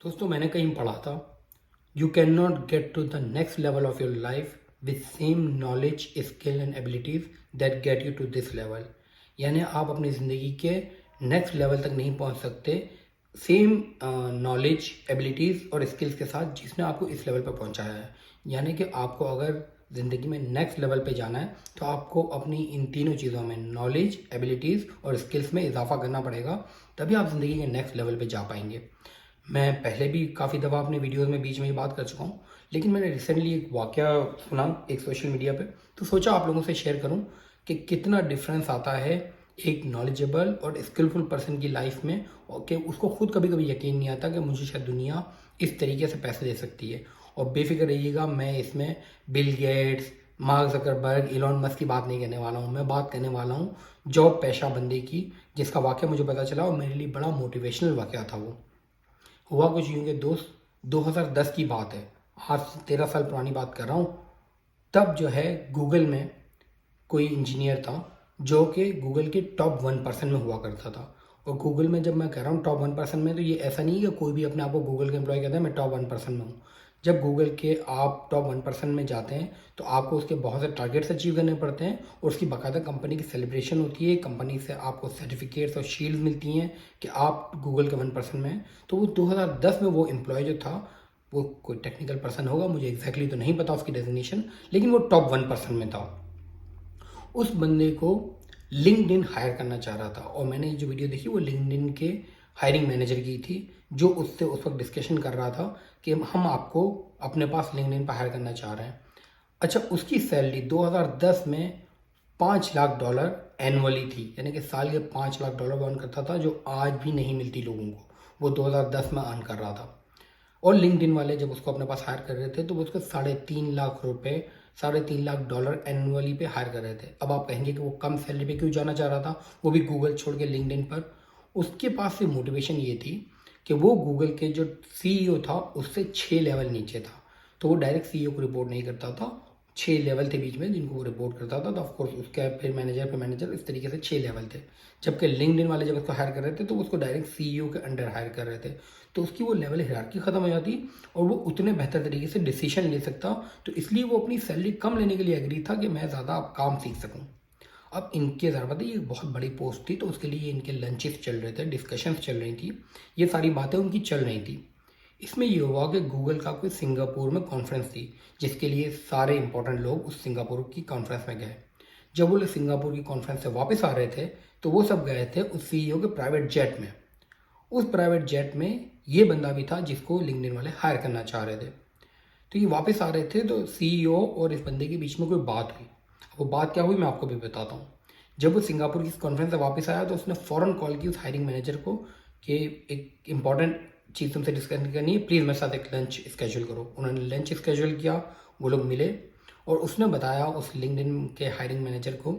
दोस्तों मैंने कहीं पढ़ा था, you can not get to the next level of your life with same knowledge skill and abilities that get you to this level. यानी आप अपनी ज़िंदगी के नेक्स्ट लेवल तक नहीं पहुंच सकते सेम नॉलेज एबिलिटीज़ और स्किल्स के साथ जिसने आपको इस लेवल पर पहुंचाया है। यानी कि आपको अगर ज़िंदगी में नेक्स्ट लेवल पे जाना है तो आपको अपनी इन तीनों चीज़ों में नॉलेज एबिलिटीज़ और स्किल्स में इजाफा करना पड़ेगा, तभी आप ज़िंदगी के नेक्स्ट लेवल पे जा पाएंगे। मैं पहले भी काफ़ी दफ़ा अपने वीडियोज़ में बीच में ही बात कर चुका हूँ, लेकिन मैंने रिसेंटली एक वाक़या सुना एक सोशल मीडिया पे, तो सोचा आप लोगों से शेयर करूँ कि कितना डिफरेंस आता है एक नॉलेजेबल और स्किलफुल पर्सन की लाइफ में, और कि उसको खुद कभी कभी यकीन नहीं आता कि मुझे शायद दुनिया इस तरीके से पैसे दे सकती है। और बेफिक्र रहिएगा, मैं इसमें Bill Gates, mark Zuckerberg, Elon Musk की बात नहीं करने वाला हूँ। मैं बात करने वाला हूँ जॉब पेशा बंदे की, जिसका वाक़या मुझे पता चला और मेरे लिए बड़ा मोटिवेशनल वाक़या था। वो हुआ कुछ यूँ कि दोस्त, 2010 की बात है, आज से 13 साल पुरानी बात कर रहा हूँ। तब जो है गूगल में कोई इंजीनियर था जो कि गूगल के टॉप 1% में हुआ करता था। और गूगल में जब मैं कह रहा हूँ टॉप 1% में, तो ये ऐसा नहीं है कि कोई भी अपने आप को गूगल के एम्प्लॉय कहता है मैं टॉप 1% में हूँ। जब गूगल के आप टॉप 1% में जाते हैं तो आपको उसके बहुत से टारगेट्स अचीव करने पड़ते हैं और उसकी बाकायदा कंपनी की सेलिब्रेशन होती है। कंपनी से आपको सर्टिफिकेट्स और शील्ड मिलती हैं कि आप गूगल के 1% में हैं। तो वो 2010 में वो एम्प्लॉय जो था, वो कोई टेक्निकल पर्सन होगा, मुझे एग्जैक्टली तो नहीं पता उसकी डेजिग्नेशन, लेकिन वो टॉप 1% में था। उस बंदे को लिंक्डइन हायर करना चाह रहा था, और मैंने ये जो वीडियो देखी वो लिंक्डइन के हायरिंग मैनेजर की थी, जो उससे उस वक्त डिस्कशन कर रहा था कि हम आपको अपने पास लिंक्डइन पर हायर करना चाह रहे हैं। अच्छा, उसकी सैलरी 2010 में $5 लाख एनुअली थी, यानी कि साल के $5 लाख अर्न करता था, जो आज भी नहीं मिलती लोगों को। वो 2010 में अर्न कर रहा था। और लिंक्डइन वाले जब उसको अपने पास हायर कर रहे थे तो वो उसको $3.5 लाख, $3.5 लाख एनुअली पे हायर कर रहे थे। अब आप कहेंगे कि वो कम सैलरी पे क्यों जाना चाह रहा था, वो भी गूगल छोड़ के लिंक्डइन पर। उसके पास से मोटिवेशन ये थी कि वो गूगल के जो सीईओ था उससे 6 लेवल नीचे था। तो वो डायरेक्ट सीईओ को रिपोर्ट नहीं करता था, 6 लेवल थे बीच में जिनको वो रिपोर्ट करता था। तो ऑफकोर्स उसके फिर मैनेजर इस तरीके से 6 लेवल थे। जबकि लिंक्डइन वाले जब उसको हायर कर रहे थे तो वो उसको डायरेक्ट सीईओ के अंडर हायर कर रहे थे। तो उसकी वो लेवल हायरार्की खत्म हो जाती और वो उतने बेहतर तरीके से डिसीजन ले सकता। तो इसलिए वो अपनी सैलरी कम लेने के लिए एग्री था कि मैं ज़्यादा काम सीख सकूँ। अब इनके ज़रा पता, ये बहुत बड़ी पोस्ट थी, तो उसके लिए इनके लंचेस चल रहे थे, डिस्कशंस चल रही थी, ये सारी बातें उनकी चल रही थी। इसमें ये हुआ कि गूगल का कोई सिंगापुर में कॉन्फ्रेंस थी, जिसके लिए सारे इंपॉर्टेंट लोग उस सिंगापुर की कॉन्फ्रेंस में गए। जब वो लोग सिंगापुर की कॉन्फ्रेंस से वापस आ रहे थे तो वो सब गए थे उस सीईओ के प्राइवेट जेट में। उस प्राइवेट जेट में ये बंदा भी था जिसको लिंक्डइन वाले हायर करना चाह रहे थे। तो ये वापस आ रहे थे तो सीईओ और इस बंदे के बीच में कोई बात हुई। वो बात क्या हुई मैं आपको भी बताता हूँ। जब वो सिंगापुर की कॉन्फ्रेंस से वापस आया तो उसने फ़ौरन कॉल की उस हायरिंग मैनेजर को कि एक इंपॉर्टेंट चीज़ तुमसे डिस्कस करनी है, प्लीज़ मेरे साथ एक लंच स्केड्यूल करो। उन्होंने लंच स्केड्यूल किया, वो लोग मिले और उसने बताया उस लिंक्डइन के हायरिंग मैनेजर को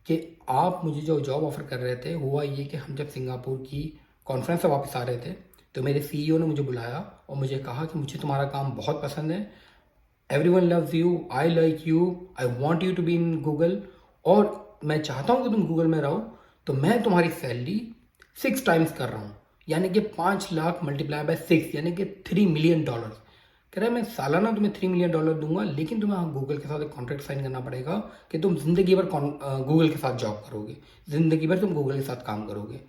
कि आप मुझे जो जॉब ऑफर कर रहे थे, हुआ ये कि हम जब सिंगापुर की कॉन्फ्रेंस से वापस आ रहे थे तो मेरे सीईओ ने मुझे बुलाया और मुझे कहा कि मुझे तुम्हारा काम बहुत पसंद है, everyone loves you, I like you, I want you to be in Google, और मैं चाहता हूँ कि तुम गूगल में रहो। तो मैं तुम्हारी सैलरी 6 टाइम्स कर रहा हूँ, यानी कि 5 लाख मल्टीप्लाई बाय 6, यानी कि $3 मिलियन। कह रहा है मैं सालाना तुम्हें $3 मिलियन दूंगा, लेकिन तुम्हें गूगल के साथ एक कॉन्ट्रैक्ट साइन करना पड़ेगा कि तुम जिंदगी भर गूगल के साथ जॉब करोगे, जिंदगी भर तुम गूगल के साथ काम करोगे।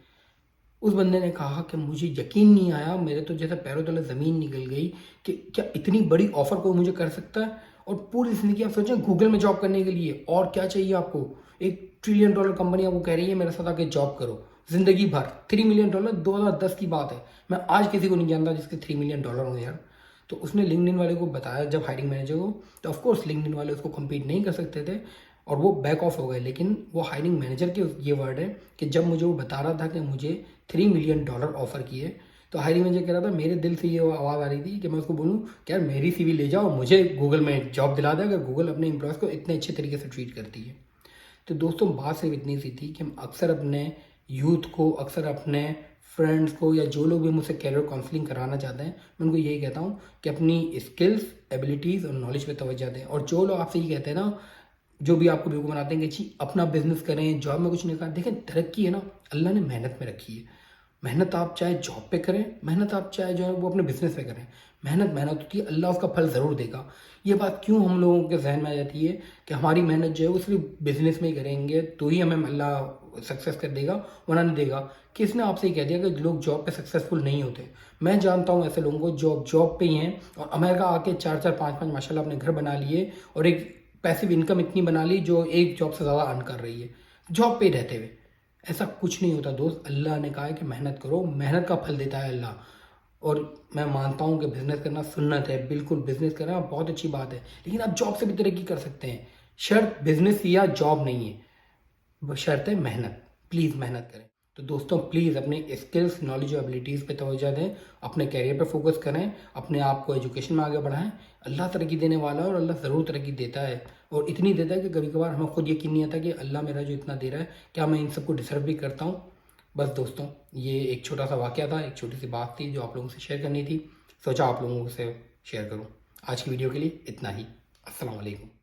उस बंदे ने कहा कि मुझे यकीन नहीं आया, मेरे तो जैसे पैरों तले ज़मीन निकल गई कि क्या इतनी बड़ी ऑफ़र कोई मुझे कर सकता है। और पूरी ज़िंदगी आप सोचें गूगल में जॉब करने के लिए, और क्या चाहिए आपको। $1 ट्रिलियन कंपनी आपको कह रही है मेरे साथ आके जॉब करो ज़िंदगी भर। $3 मिलियन 2010 की बात है। मैं आज किसी को नहीं जानता जिसके $3 मिलियन हो यार। तो उसने लिंक्डइन वाले को बताया जब हायरिंग मैनेजर को, तो ऑफकोर्स लिंक्डइन वाले उसको कम्पीट नहीं कर सकते थे और वो बैक ऑफ हो गए। लेकिन वो हायरिंग मैनेजर के ये वर्ड है कि जब मुझे वो बता रहा था कि मुझे $3 मिलियन ऑफर किए, तो हायरिंग मैनेजर कह रहा था, मेरे दिल से ये आवाज़ आ रही थी कि मैं उसको बोलूँ कि यार मेरी सीवी ले जाओ, मुझे गूगल में जॉब दिला दे, अगर गूगल अपने एम्प्लॉयज़ को इतने अच्छे तरीके से ट्रीट करती है। तो दोस्तों बात सिर्फ इतनी सी थी कि हम अक्सर अपने यूथ को, अक्सर अपने फ्रेंड्स को, या जो लोग भी मुझसे कैरियर काउंसलिंग कराना चाहते हैं, मैं उनको यही कहता हूँ कि अपनी स्किल्स, एबिलिटीज़ और नॉलेज पे तवज्जो दें। और जो लोग आपसे ये कहते हैं ना, जो भी आपको बेवकूफ़ बनाते हैं कि जी अपना बिजनेस करें, जॉब में कुछ नहीं करें, देखें तरक्की है ना, अल्लाह ने मेहनत में रखी है। मेहनत आप चाहे जॉब पे करें, मेहनत आप चाहे जो है वो अपने बिजनेस पे करें, मेहनत मेहनत होती है, अल्लाह उसका फल ज़रूर देगा। ये बात क्यों हम लोगों के जहन में आ जाती है कि हमारी मेहनत जो है वो सिर्फ बिजनेस में ही करेंगे तो ही हमें अल्लाह सक्सेस कर देगा, वरना नहीं देगा। किसने आपसे ही कह दिया कि लोग जॉब पे सक्सेसफुल नहीं होते? मैं जानता हूँ ऐसे लोगों को जॉब जॉब पे ही हैं और अमेरिका आके 4-4 5-5 माशाल्लाह अपने घर बना लिए और एक पैसिव इनकम इतनी बना ली जो एक जॉब से ज़्यादा अर्न कर रही है, जॉब पे ही रहते हुए। ऐसा कुछ नहीं होता दोस्त। अल्लाह ने कहा है कि मेहनत करो, मेहनत का फल देता है अल्लाह। और मैं मानता हूँ कि बिज़नेस करना सुन्नत है, बिल्कुल बिज़नेस करना बहुत अच्छी बात है, लेकिन आप जॉब से भी तरक्की कर सकते हैं। शर्त बिज़नेस या जॉब नहीं है, वो शर्त है मेहनत। प्लीज़ मेहनत करें। तो दोस्तों प्लीज़ अपने स्किल्स, नॉलेज और एबिलिटीज़ पे तवज्जो दें, अपने करियर पे फोकस करें, अपने आप को एजुकेशन में आगे बढ़ाएं। अल्लाह तरक्की देने वाला है और अल्लाह ज़रूर तरक्की देता है, और इतनी देता है कि कभी कभार हमें खुद यकीन नहीं आता कि अल्लाह मेरा जो इतना दे रहा है, क्या मैं इन सबको डिजर्व भी करता हूँ। बस दोस्तों, ये एक छोटा सा वाक़या था, एक छोटी सी बात थी जो आप लोगों से शेयर करनी थी। सोचा आप लोगों से शेयर करूँ। आज की वीडियो के लिए इतना ही। अस्सलाम वालेकुम।